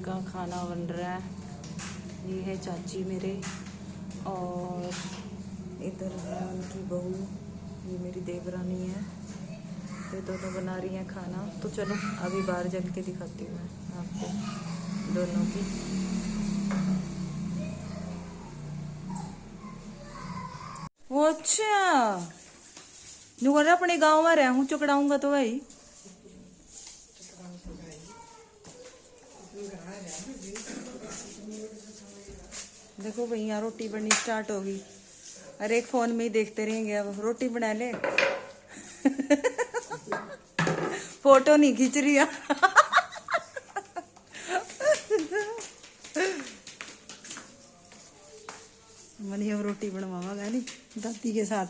का खाना बन रहा है। ये है चाची मेरे और इधर है उनकी बहू, ये मेरी देवरानी है। ये दोनों बना रही हैं खाना। तो चलो अभी बाहर चल के दिखाती हूँ मैं आपको दोनों की। वो अच्छा नुगर अपने गांव में रहूं चुकड़ाऊंगा तो भाई देखो भाई यहाँ रोटी बननी स्टार्ट होगी। अरे एक फोन में ही देखते रहेंगे। अब रोटी बना ले फोटो नहीं खींच रही है मनी अब रोटी बनवागा नहीं दादी के साथ।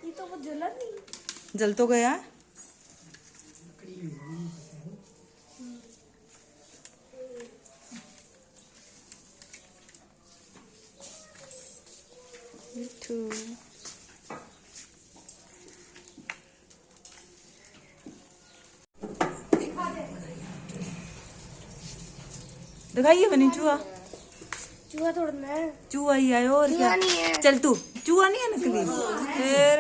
ये तो वो जला नहीं, जल तो गया। दिखाइए बनी चूहा। चूहा तोड़ना है। चूहा ही है और क्या? नहीं है। चल तू चूहा नहीं है नकली फिर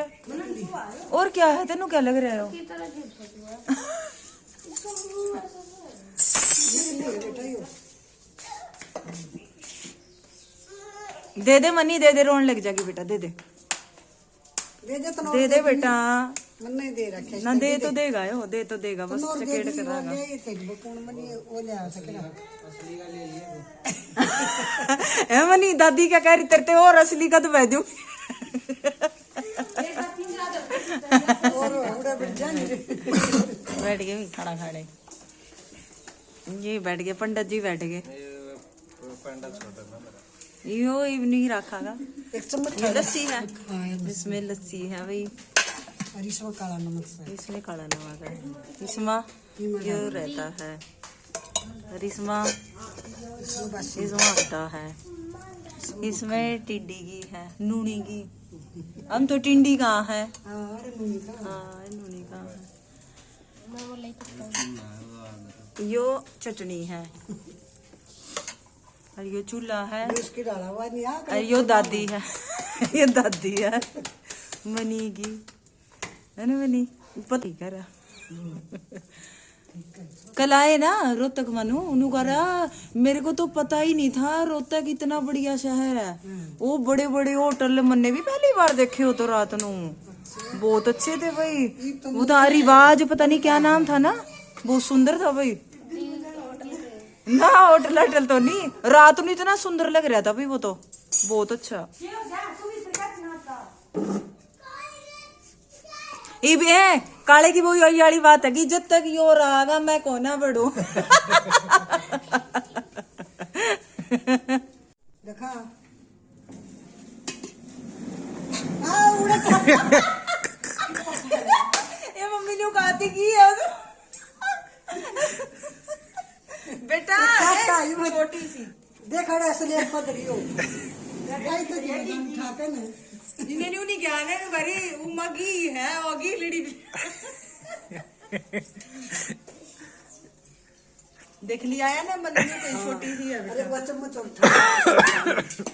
और क्या है? तेनू क्या लग रहा है? की तरह झूठा चूहा। दे दे मनी, दे दे, रोने लग जाएगी बेटा। दे दे दे दे बेटा। मन नहीं दे रखे ना दे तो देगा यो, दे तो देगा बस चकेड़ करागा। है मनी दादी क्या कह रही तेरे और असली का तो बह दूं। बैठ गए खाना खाने। ये बैठ गए पंडित जी, बैठ गए। यो नहीं रखागा। एक चम्मच लस्सी है, इसमें लस्सी है भाई। और इसमें काला नमक है। इसमें काला नमक है, इसमें यो रहता है और इसमें आटा है, इसमें टिड्डी की है, नूनी की। हम तो टिंडी कहाँ है? हाँ नूनी कहाँ है? यो चटनी है और यो चूल्हा है और यो दादी है। ये दादी है मनी की, है ना मनी? पता कर कल आए ना रोहतक मनु, उन्होंने कहा मेरे को तो पता ही नहीं था रोहतक इतना बढ़िया शहर है। वो बड़े बड़े होटल मैंने भी पहली बार देखे हो तो रात नू बहुत अच्छे थे भाई। वो था रिवाज, पता नहीं क्या नाम था ना, बहुत सुंदर था भाई। ना होटल तो नहीं, रात में इतना सुंदर लग रहा था भाई वो तो बहुत अच्छा। ये काले की वही वाली बात है कि जब तक यो रहा मैं को ना बढ़ू। देखा ये मम्मी ने कहती की है बेटा छोटी सी देखा असली पदरी हो तो ठाके ना इन्हें नहीं ज्ञान है भरी उमगी है ओगी लड़ी देख लिया है ना बंदी कोई छोटी सी है अरे वो चम्मच उठा।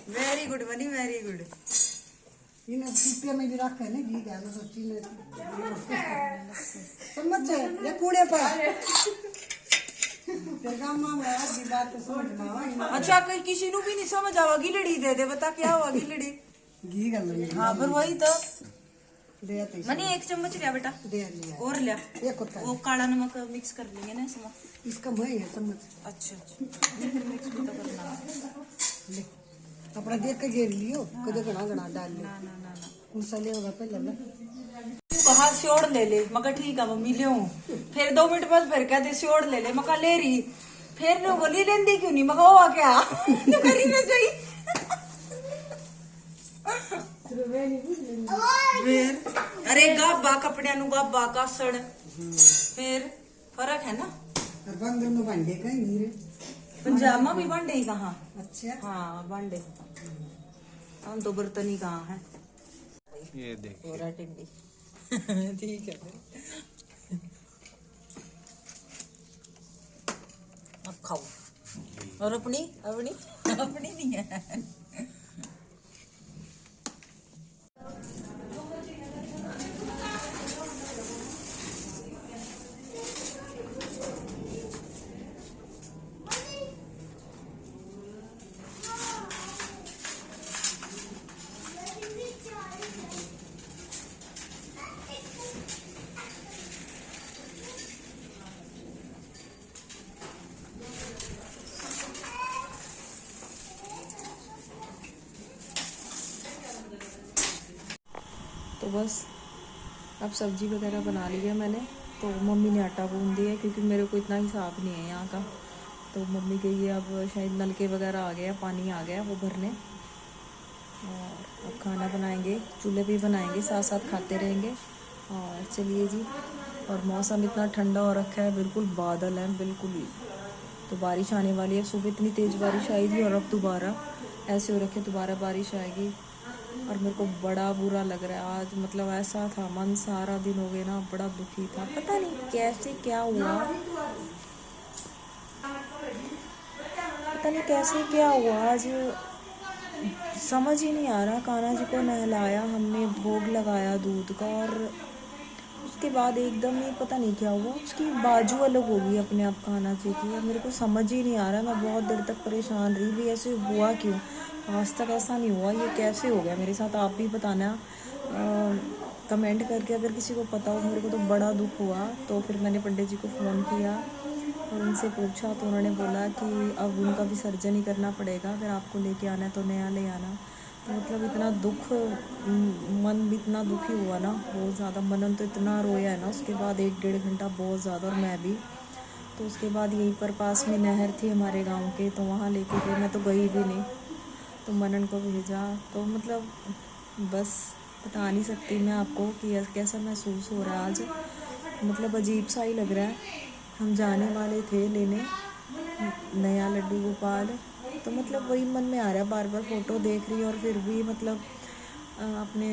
वेरी गुड बनी, वेरी गुड। इन्हें पीपे में भी रखा है ना घी क्या सोची ने चम्मच है ये कूड़े पर तेरे गांव में आज की बात तो समझ में। अच्छा कोई किसी को भी नहीं समझ आवागी लड़ी दे दे, बता क्या होगी लड़ी? घी गल हाँ पर वही तो दे आते मनी एक चम्मच लिया बेटा दे लिया और लिया। एक होता है वो काला नमक मिक्स कर लेंगे ना इसमें। इसका वही है चम्मच। अच्छा मिक्स भी तो करना ले अपना देख के घेर लियो कदे गणा गणा डाल ले ना ना ना कौन सा ले होगा पहले ना तू कहा स्योड़ ले ले, मगर ठीक है मम्मी ले फिर 2 मिनट बाद फिर कहते स्योड़ ले ले, मका ले रही फिर नो बोली लेंदी क्यों नहीं, मका हुआ क्या करी ना चाहिए फिर। अरे गाबा कपड़िया नु गाबा कासड़ फिर फर्क है ना। और बंदर में भांडे कहीं नहीं रे पंजाब में भी बांडे ही कहाँ? अच्छा हाँ बांडे हम तो बर्तन ही कहाँ है। ये देखिए पूरा टिड्डी ठीक है फिर। अब खाओ। और अपनी अपनी अपनी नहीं है। तो बस अब सब्जी वगैरह बना ली है मैंने। तो मम्मी ने आटा गूंद दिया है क्योंकि मेरे को इतना हिसाब नहीं है यहाँ का। तो मम्मी के ये अब शायद नलके वगैरह आ गया, पानी आ गया वो भरने। और अब खाना बनाएंगे, चूल्हे पे बनाएंगे, साथ साथ खाते रहेंगे। और चलिए जी। और मौसम इतना ठंडा हो रखा है, बिल्कुल बादल है बिल्कुल ही। तो बारिश आने वाली है। सुबह इतनी तेज़ बारिश आई थी और अब दोबारा ऐसे हो रखे, दोबारा बारिश आएगी। और मेरे को बड़ा बुरा लग रहा है आज। मतलब ऐसा था, मन सारा दिन हो गया ना बड़ा दुखी था। पता नहीं कैसे क्या हुआ, पता नहीं कैसे क्या हुआ आज, समझ ही नहीं आ रहा। कान्हा जी को नहलाया हमने, भोग लगाया दूध का, और उसके बाद एकदम ही पता नहीं क्या हुआ, उसकी बाजू अलग हो गई अपने आप कान्हा जी की। और मेरे को समझ ही नहीं आ रहा। मैं बहुत देर तक परेशान रही भी, ऐसे हुआ क्यों, आज तक ऐसा नहीं हुआ, ये कैसे हो गया मेरे साथ। आप भी बताना कमेंट करके अगर किसी को पता हो। मेरे को तो बड़ा दुख हुआ। तो फिर मैंने पंडित जी को फ़ोन किया और उनसे पूछा, तो उन्होंने बोला कि अब उनका विसर्जन ही करना पड़ेगा, अगर आपको लेके आना है तो नया ले आना। तो मतलब इतना दुख, मन भी इतना दुखी हुआ ना, बहुत ज़्यादा। मनन तो इतना रोया है ना उसके बाद, 1-1.5 घंटा बहुत ज़्यादा, और मैं भी। तो उसके बाद यहीं पर पास में नहर थी हमारे गांव के, तो वहाँ लेके गए। मैं तो गई भी नहीं, तो मनन को भेजा। तो मतलब बस बता नहीं सकती मैं आपको कि कैसा महसूस हो रहा है आज। मतलब अजीब सा ही लग रहा है। हम जाने वाले थे लेने नया लड्डू गोपाल, तो मतलब वही मन में आ रहा है, बार बार फ़ोटो देख रही है। और फिर भी मतलब अपने,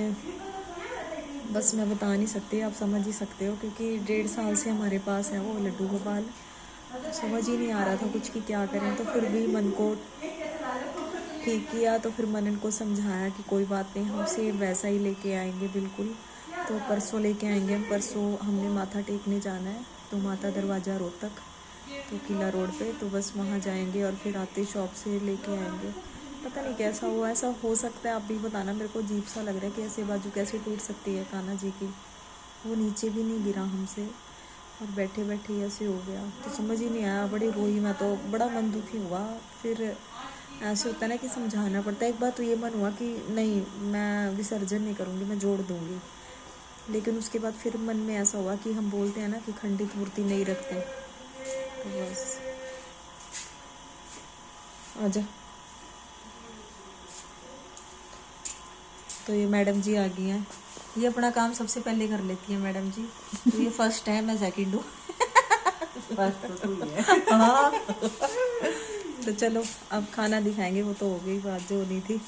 बस मैं बता नहीं सकती, आप समझ ही सकते हो, क्योंकि 1.5 साल से हमारे पास है वो लड्डू गोपाल। तो समझ ही नहीं आ रहा था कुछ कि क्या करें। तो फिर भी मन को ठीक किया। तो फिर मनन को समझाया कि कोई बात नहीं, हम सेम वैसा ही लेके आएंगे बिल्कुल। तो परसों लेके आएंगे हम। परसों हमने माथा टेकने जाना है, तो माता दरवाज़ा रोहतक, तो किला रोड पे। तो बस वहाँ जाएंगे और फिर आते शॉप से लेके आएंगे। पता नहीं कैसा हुआ, ऐसा हो सकता है, आप भी बताना। मेरे को अजीब सा लग रहा है कि ऐसे बाजू कैसे टूट सकती है कान्हा जी की। वो नीचे भी नहीं गिरा हमसे, और बैठे बैठे ऐसे हो गया। तो समझ ही नहीं आया, बड़ी रोई मैं तो, बड़ा मन दुखी हुआ। फिर ऐसे होता है ना कि समझाना पड़ता है। एक बार तो ये मन हुआ कि नहीं, मैं विसर्जन नहीं करूँगी, मैं जोड़ दूँगी। लेकिन उसके बाद फिर मन में ऐसा हुआ कि हम बोलते हैं ना कि खंडित मूर्ति नहीं रखते। तो बस आजा। तो ये मैडम जी आ गई हैं। ये अपना काम सबसे पहले कर लेती है मैडम जी। तो ये फर्स्ट है, मैं सेकंड हूँ। हाँ। तो चलो अब खाना दिखाएंगे, वो तो हो गई बात जो होनी थी।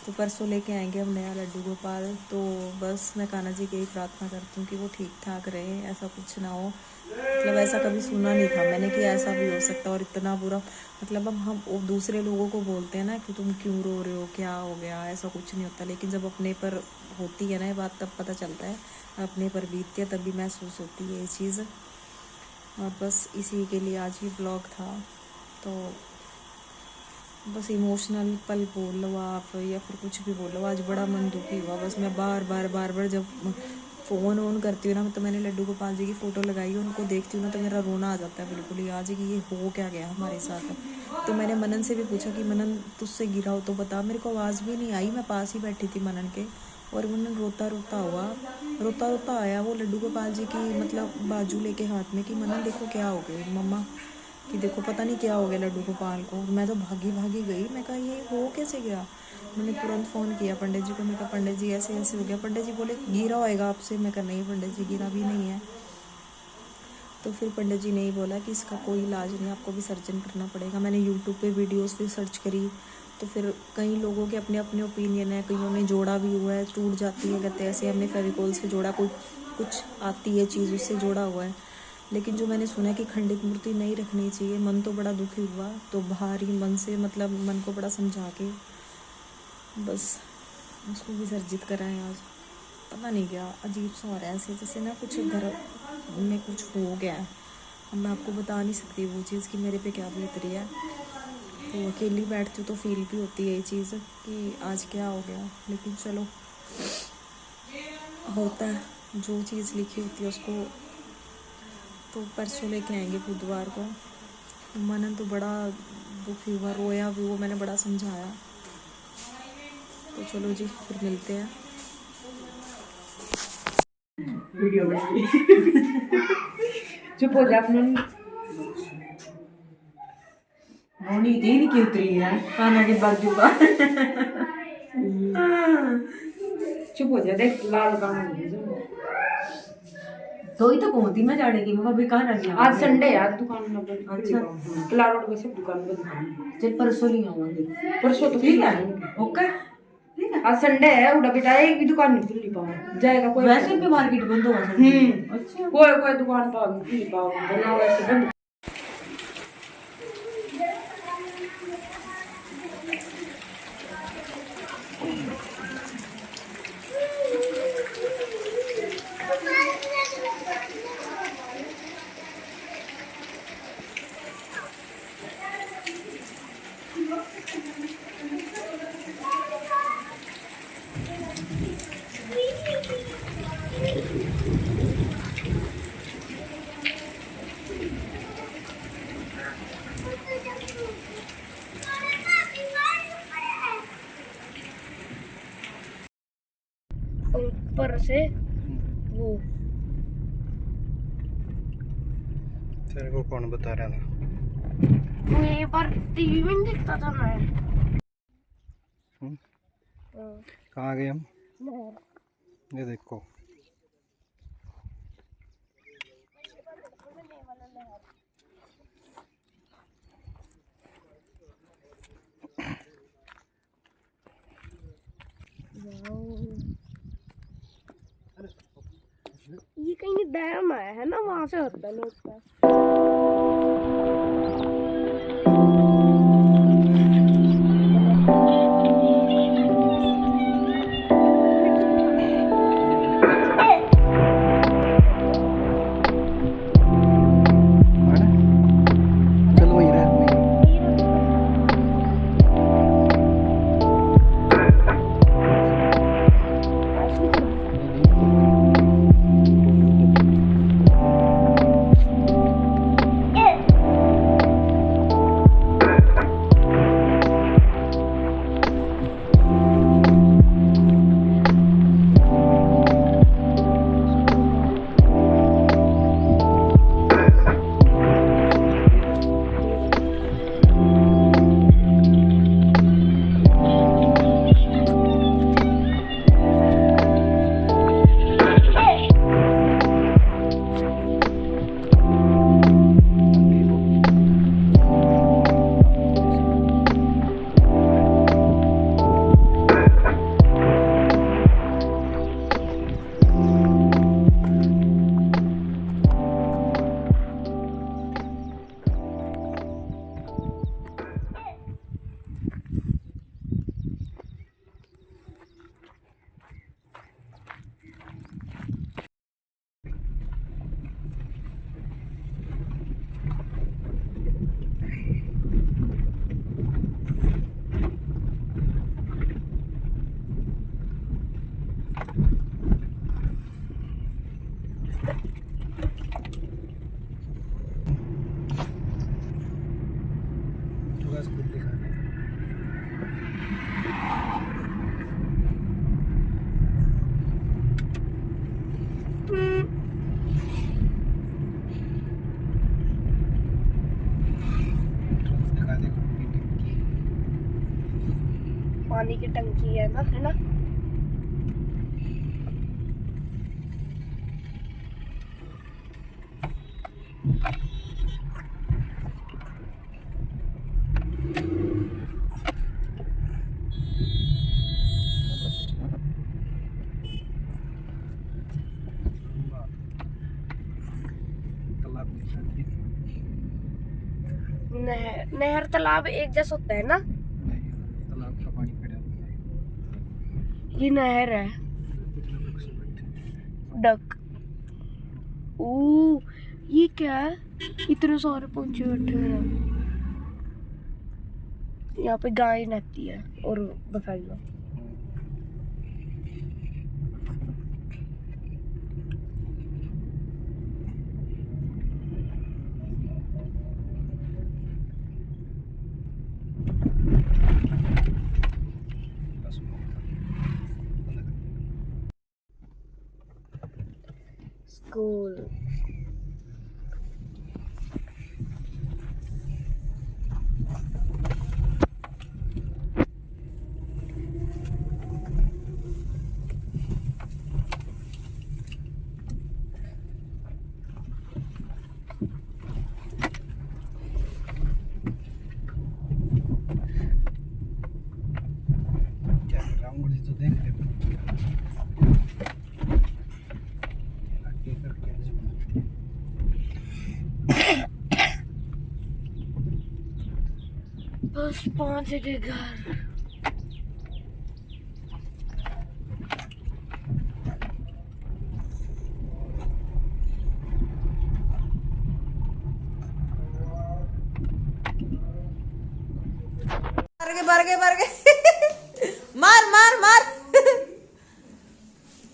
तो परसों लेके आएंगे हम नया लड्डू गोपाल। तो बस मैं कान्हा जी की यही प्रार्थना करती हूँ कि वो ठीक ठाक रहे, ऐसा कुछ ना हो। मतलब ऐसा कभी सुना नहीं था मैंने कि ऐसा भी हो सकता है, और इतना बुरा। मतलब अब हम दूसरे लोगों को बोलते हैं ना कि तुम क्यों रो रहे हो, क्या हो गया, ऐसा कुछ नहीं होता। लेकिन जब अपने पर होती है ना ये बात, तब पता चलता है, अपने पर बीतती है तभी महसूस होती है ये चीज़। और बस इसी के लिए आज ये ब्लॉग था। तो बस इमोशनल पल बोल लो आप, या फिर कुछ भी बोलो, आज बड़ा मन दुखी हुआ। बस मैं बार बार जब फ़ोन ऑन करती हूँ ना, तो मैंने लड्डू गोपाल जी की फ़ोटो लगाई है, उनको देखती हूँ ना तो मेरा रोना आ जाता है बिल्कुल ही आज कि ये हो क्या गया हमारे साथ। तो मैंने मनन से भी पूछा कि मनन तुझसे गिरा हो तो बता। मेरे को आवाज़ भी नहीं आई, मैं पास ही बैठी थी मनन के, और मनन रोता रोता आया वो लड्डू गोपाल जी की मतलब बाजू लेके हाथ में कि मनन देखो क्या हो गया मम्मा, कि देखो पता नहीं क्या हो गया लड्डू गोपाल को। मैं तो भागी गई, मैं कहा ये हो कैसे गया। मैंने तुरंत फ़ोन किया पंडित जी को, मैं कहा पंडित जी ऐसे ऐसे हो गया। पंडित जी बोले गिरा होएगा आपसे। मैं कहा नहीं पंडित जी, गिरा भी नहीं है। तो फिर पंडित जी ने ही बोला कि इसका कोई इलाज नहीं, आपको विसर्जन करना पड़ेगा। मैंने यूट्यूब पे वीडियोस भी सर्च करी, तो फिर कई लोगों के अपने अपने ओपिनियन है। कईयों ने जोड़ा भी हुआ है, टूट जाती है, कहते हैं ऐसे हमने फेविकोल से जोड़ा, कोई कुछ आती है चीज़ उससे जुड़ा हुआ है। लेकिन जो मैंने सुना कि खंडित मूर्ति नहीं रखनी चाहिए, मन तो बड़ा दुखी हुआ। तो बाहर ही मन से मतलब मन को बड़ा समझा के बस उसको विसर्जित कराएं आज। पता नहीं क्या अजीब सा हो रहा है, ऐसे जैसे ना कुछ घर में कुछ हो गया है। अब मैं आपको बता नहीं सकती वो चीज़ कि मेरे पे क्या बीत रही है। तो अकेली बैठती हूँ तो फील भी होती है ये चीज़ कि आज क्या हो गया। लेकिन चलो, होता है, जो चीज़ लिखी होती है उसको तो परसों लेके आएंगे बुधवार को। मनन तो बड़ा दुखी हुआ, रोया भी वो, मैंने बड़ा समझाया। तो चलो जी, फिर मिलते हैं। चुप हो जा अपना। मोनी तेरी की उतरी है खाना के बाजू का। चुप हो जा, देख लाल गाना तो ही तो कहती मैं जाने की मैं कहाँ रह गया। आज संडे है, आज दुकान ना बंद। अच्छा, किला रोड पे सब दुकान बंद। चल परसों नहीं आऊंगी, परसों तो ठीक है। ओके ठीक है, आज संडे है, उड़ा बेटा एक भी दुकान नहीं खुली पाऊँ जाएगा कोई। वैसे भी मार्केट बंद होगा। अच्छा, कोई दुकान पाऊंगी नहीं पाऊंगी, वरना वैसे बंद। ऊपर से वो तेरे को कौन बता रहा था? ये पर टीवी में नहीं दिखता था मैं। कहाँ गए हम? ये देखो, ये कहीं डैम है ना, वहां से होता है लोग का। चल वही रहा, वही रहा। बस खुद दिखा दे। दिखा दे पानी की टंकी है ना। तालाब दिख रहा है। नहर तालाब एक जैसा होता है ना? नहीं, तालाब का पानी खड़ा होता है। ये नहर है। कितने पक्षी बैठे हैं। डक। ओ, ये क्या है? इतने सारे पंछी बैठे हुए हैं। यहाँ पे गाय रहती है और बफेलो। स्कूल। क्या कर रहा हूँ, मुझे तो देख ले। आगे करके ऐसे बना। बस पहुंच गए घर। मर गए मार मार मार।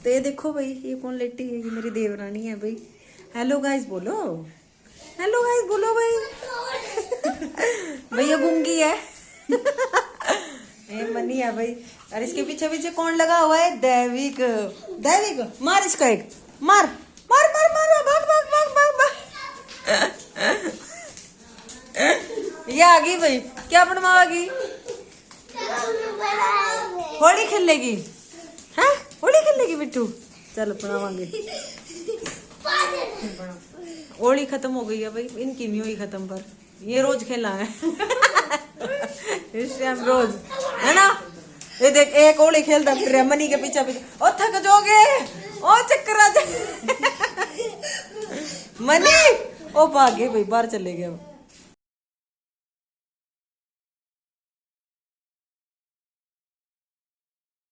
तो ये देखो भाई, ये कौन लेटी है? ये मेरी देवरानी है भाई। हेलो गाइस बोलो, हेलो गाइस बोलो भाई। भैया गूंगी है। ये मनी है भाई। और इसके पीछे पीछे कौन लगा हुआ है? दैविक। दैविक मार इसका एक, मार मार मार मार, भाग भाग भाग भाग भाग। ये आ गई भाई, क्या बनवा आ गई? होली खेलेगी? हैं? होली खेलेगी बिट्टू? चलो बनावांगे। होली खत्म हो गई है भाई, इनकी नहीं हुई खत्म, पर ये रोज खेलना है। इस टाइम रोज है ना। ये देख, एक होली खेलता फिर रहा मनी के पीछे पीछे। ओ थक जाओगे, ओ चक्कर आ जाए। मनी ओ भागे भाई, बाहर चले गए।